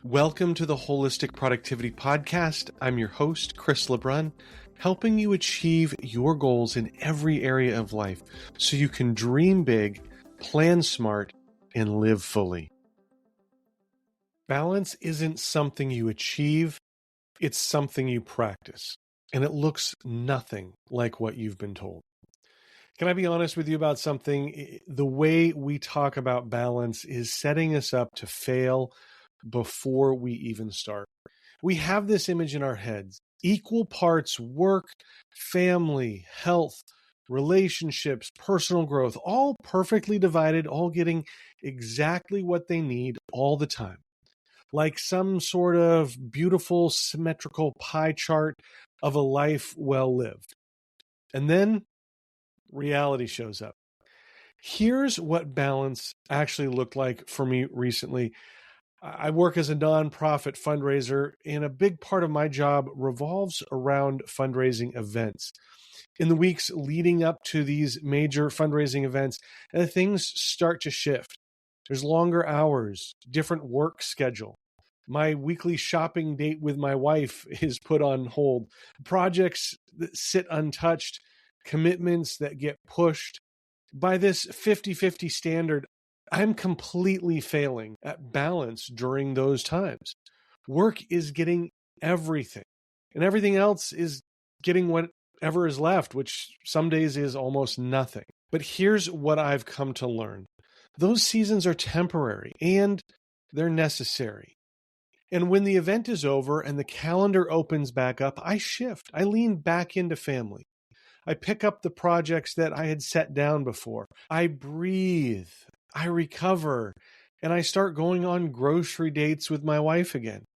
Welcome to the Wholistic Productivity Podcast. I'm your host, Chris LeBrun, helping you achieve your goals in every area of life so you can dream big, plan smart, and live fully. Balance isn't something you achieve, it's something you practice, and it looks nothing like what you've been told. Can I be honest with you about something? The way we talk about balance is setting us up to fail before we even start. We have this image in our heads, equal parts work, family, health, relationships, personal growth, all perfectly divided, all getting exactly what they need all the time. Like some sort of beautiful symmetrical pie chart of a life well lived. And then reality shows up. Here's what balance actually looked like for me recently. I work as a nonprofit fundraiser, and a big part of my job revolves around fundraising events. In the weeks leading up to these major fundraising events, things start to shift. There's longer hours, different work schedule. My weekly shopping date with my wife is put on hold. Projects that sit untouched, commitments that get pushed. By this 50-50 standard, I'm completely failing at balance during those times. Work is getting everything, and everything else is getting whatever is left, which some days is almost nothing. But here's what I've come to learn. Those seasons are temporary, and they're necessary. And when the event is over and the calendar opens back up, I shift. I lean back into family. I pick up the projects that I had set down before. I breathe. I recover, and I start going on grocery dates with my wife again.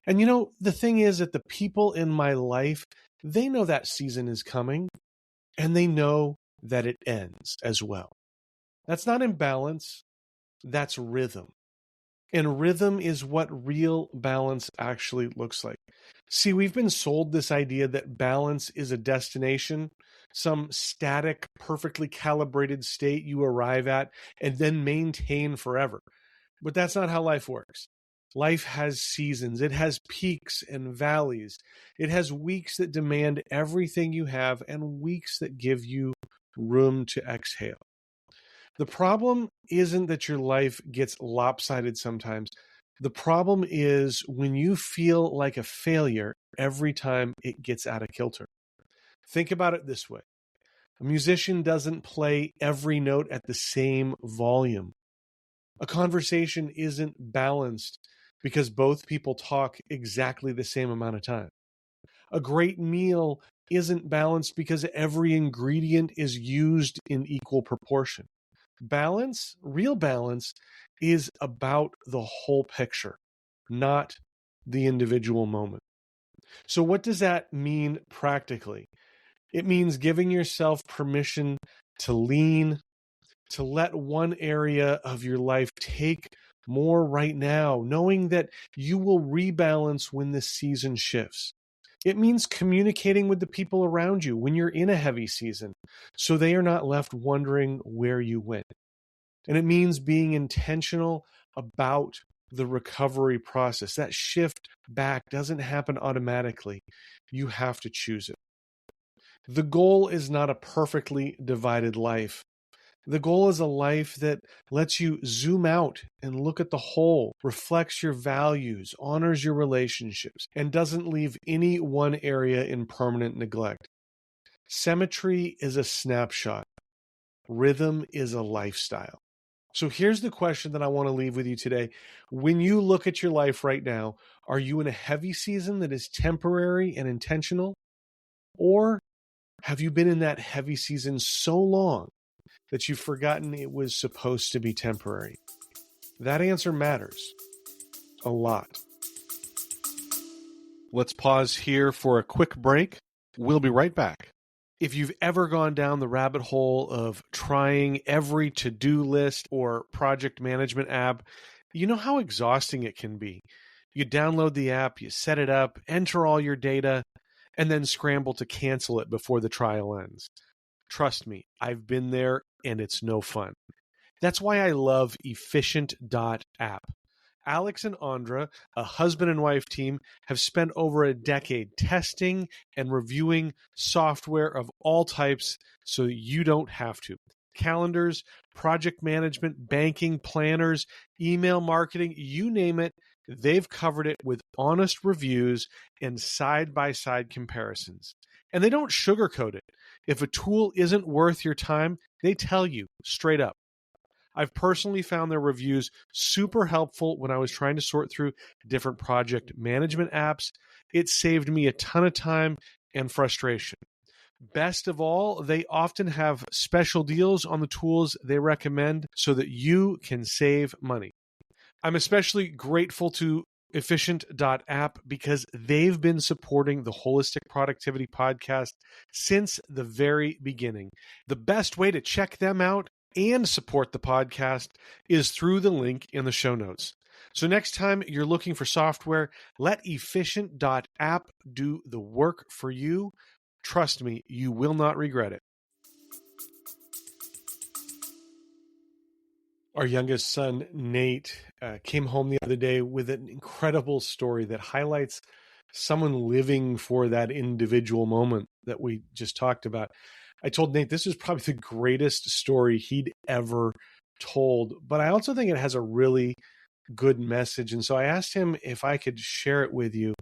And the thing is that the people in my life, they know that season is coming, and they know that it ends as well. That's not imbalance, that's rhythm. And rhythm is what real balance actually looks like. See, we've been sold this idea that balance is a destination, some static, perfectly calibrated state you arrive at and then maintain forever. But that's not how life works. Life has seasons. It has peaks and valleys. It has weeks that demand everything you have and weeks that give you room to exhale. The problem isn't that your life gets lopsided sometimes. The problem is when you feel like a failure every time it gets out of kilter. Think about it this way. A musician doesn't play every note at the same volume. A conversation isn't balanced because both people talk exactly the same amount of time. A great meal isn't balanced because every ingredient is used in equal proportion. Balance, real balance, is about the whole picture, not the individual moment. So what does that mean practically? It means giving yourself permission to lean, to let one area of your life take more right now, knowing that you will rebalance when the season shifts. It means communicating with the people around you when you're in a heavy season, so they are not left wondering where you went. And it means being intentional about the recovery process. That shift back doesn't happen automatically. You have to choose it. The goal is not a perfectly divided life. The goal is a life that lets you zoom out and look at the whole, reflects your values, honors your relationships, and doesn't leave any one area in permanent neglect. Symmetry is a snapshot. Rhythm is a lifestyle. So here's the question that I want to leave with you today. When you look at your life right now, are you in a heavy season that is temporary and intentional? Or have you been in that heavy season so long that you've forgotten it was supposed to be temporary? That answer matters a lot. Let's pause here for a quick break. We'll be right back. If you've ever gone down the rabbit hole of trying every to-do list or project management app, you know how exhausting it can be. You download the app, you set it up, enter all your data, and then scramble to cancel it before the trial ends. Trust me, I've been there and it's no fun. That's why I love Efficient.app. Alex and Andra, a husband and wife team, have spent over a decade testing and reviewing software of all types so that you don't have to. Calendars, project management, banking, planners, email marketing, you name it, they've covered it with honest reviews and side-by-side comparisons. And they don't sugarcoat it. If a tool isn't worth your time, they tell you straight up. I've personally found their reviews super helpful when I was trying to sort through different project management apps. It saved me a ton of time and frustration. Best of all, they often have special deals on the tools they recommend so that you can save money. I'm especially grateful to Efficient.app because they've been supporting the Holistic Productivity Podcast since the very beginning. The best way to check them out and support the podcast is through the link in the show notes. So next time you're looking for software, let Efficient.app do the work for you. Trust me, you will not regret it. Our youngest son, Nate, came home the other day with an incredible story that highlights someone living for that individual moment that we just talked about. I told Nate this is probably the greatest story he'd ever told, but I also think it has a really good message. And so I asked him if I could share it with you.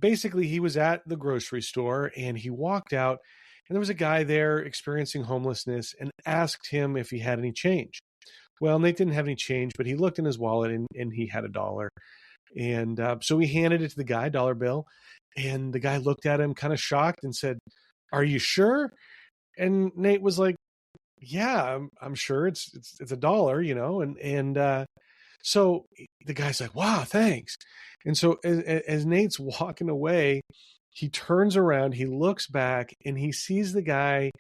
Basically, he was at the grocery store and he walked out, and there was a guy there experiencing homelessness and asked him if he had any change. Well, Nate didn't have any change, but he looked in his wallet and he had $1. And so he handed it to the guy, dollar bill. And the guy looked at him kind of shocked and said, "Are you sure?" And Nate was like, "Yeah, I'm sure it's $1, you know." And so the guy's like, "Wow, thanks." And so as Nate's walking away, he turns around, he looks back, and he sees the guy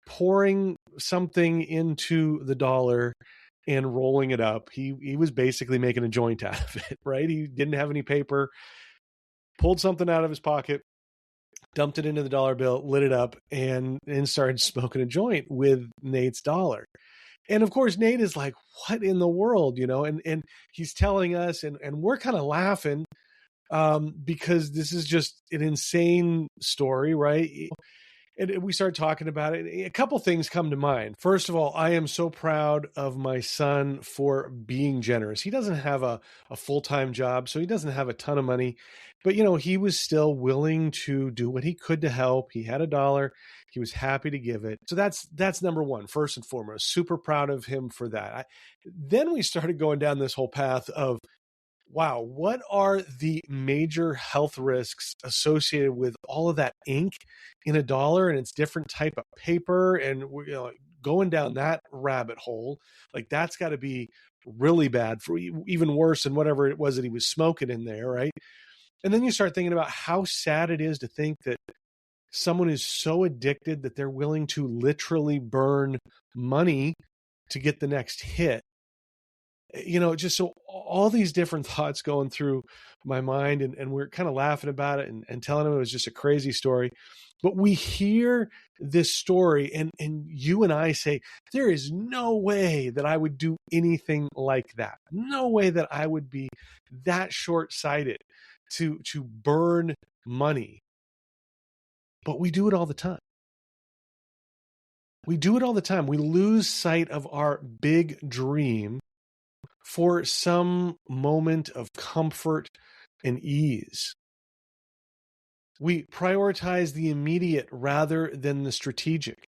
pouring something into the dollar and rolling it up. He was basically making a joint out of it, right? He didn't have any paper, pulled something out of his pocket, dumped it into the dollar bill, lit it up, and started smoking a joint with Nate's dollar. And of course, Nate is like, "What in the world?" You know, and he's telling us, and we're kind of laughing because this is just an insane story, right? And we start talking about it. A couple things come to mind. First of all, I am so proud of my son for being generous. He doesn't have a full-time job, so he doesn't have a ton of money. But, you know, he was still willing to do what he could to help. He had $1. He was happy to give it. So that's number one, first and foremost. Super proud of him for that. Then we started going down this whole path of, wow, what are the major health risks associated with all of that ink in $1 and it's different type of paper, and we're, you know, going down that rabbit hole? Like, that's got to be really bad, for even worse than whatever it was that he was smoking in there, right? And then you start thinking about how sad it is to think that someone is so addicted that they're willing to literally burn money to get the next hit. You know, just so all these different thoughts going through my mind, and we're kind of laughing about it and telling him it was just a crazy story. But we hear this story and you and I say, there is no way that I would do anything like that. No way that I would be that short-sighted to burn money. But we do it all the time. We do it all the time. We lose sight of our big dream for some moment of comfort and ease. We prioritize the immediate rather than the strategic.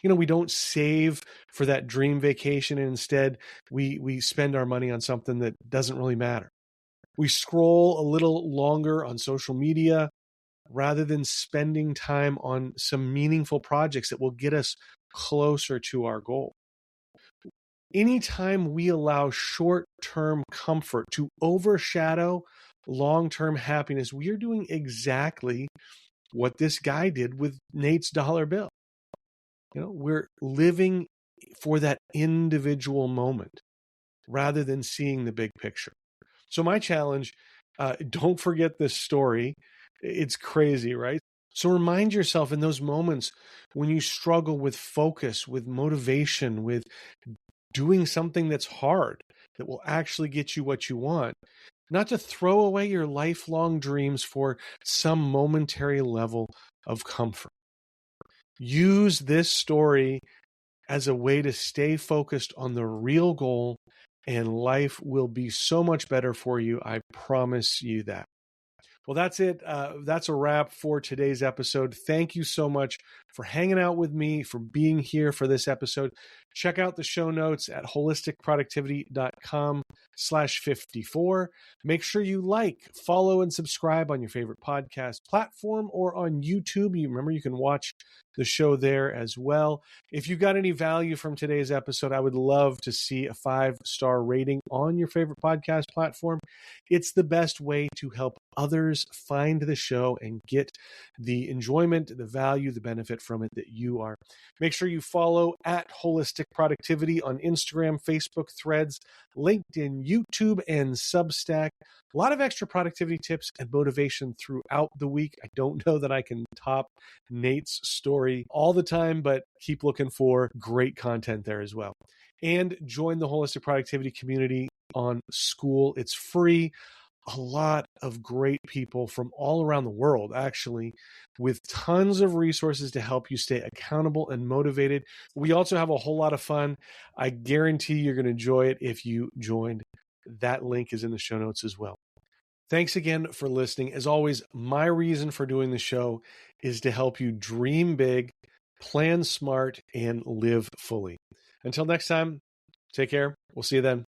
You know, we don't save for that dream vacation, and instead we spend our money on something that doesn't really matter. We scroll a little longer on social media rather than spending time on some meaningful projects that will get us closer to our goal. Anytime we allow short-term comfort to overshadow long-term happiness, we are doing exactly what this guy did with Nate's dollar bill. You know, we're living for that individual moment rather than seeing the big picture. So my challenge, don't forget this story. It's crazy, right? So remind yourself in those moments when you struggle with focus, with motivation, with doing something that's hard, that will actually get you what you want, not to throw away your lifelong dreams for some momentary level of comfort. Use this story as a way to stay focused on the real goal, and life will be so much better for you. I promise you that. Well, that's it. That's a wrap for today's episode. Thank you so much for hanging out with me, for being here for this episode. Check out the show notes at holisticproductivity.com/54. Make sure you like, follow, and subscribe on your favorite podcast platform or on YouTube. Remember, you can watch the show there as well. If you got any value from today's episode, I would love to see a 5-star rating on your favorite podcast platform. It's the best way to help others find the show and get the enjoyment, the value, the benefit from it that you are. Make sure you follow at Wholistic Productivity on Instagram, Facebook, Threads, LinkedIn, YouTube, and Substack. A lot of extra productivity tips and motivation throughout the week. I don't know that I can top Nate's story all the time, but keep looking for great content there as well. And join the Holistic Productivity community on School. It's free. A lot of great people from all around the world, actually, with tons of resources to help you stay accountable and motivated. We also have a whole lot of fun. I guarantee you're going to enjoy it if you joined. That link is in the show notes as well. Thanks again for listening. As always, my reason for doing the show is to help you dream big, plan smart, and live fully. Until next time, take care. We'll see you then.